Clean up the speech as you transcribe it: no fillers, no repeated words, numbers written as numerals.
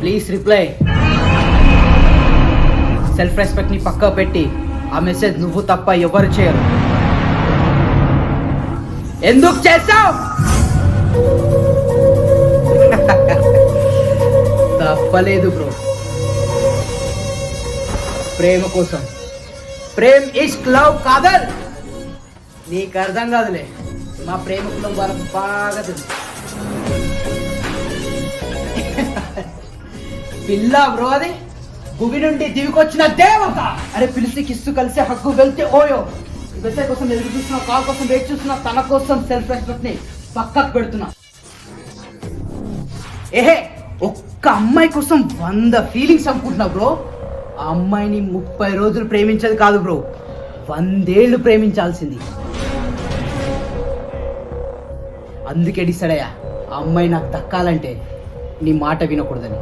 Please reply. Self respect ని పక్కా పెట్టి ఆ మెసేజ్ నువ్వు తప్ప ఎవరు చేయరు. ఎందుకు చేసావు? తప్పలేదు బ్రో. ప్రేమ కోసం. ప్రేమ్ ఇష్క్ లవ్ కాదల్ నీకు అర్థం కాదులే. మా ప్రేమికులం వాళ్ళకి బాగా తెలుసు. పిల్ల బ్రో అది భూమి నుండి దివికొచ్చిన దేవత. అరే పిలిచి కిస్సు కలిసి హక్కు వెళ్తే ఓయో. మెసేజ్ కోసం ఎదురు చూస్తున్నా, కాల్ కోసం వెయిట్ చూస్తున్నా, తన కోసం సెల్ఫ్ రెస్పెక్ట్ ని పక్కకు పెడుతున్నా. ఏహే ఒక్క అమ్మాయి కోసం 100 ఫీలింగ్స్ అనుకుంటున్నా బ్రో. ఆ అమ్మాయిని 30 రోజులు ప్రేమించేది కాదు బ్రో, 100 ఏళ్ళు ప్రేమించాల్సింది. అందుకే డిసైడ్ అయ్యా ఆ అమ్మాయి నాకు దక్కాలంటే నీ మాట వినకూడదని.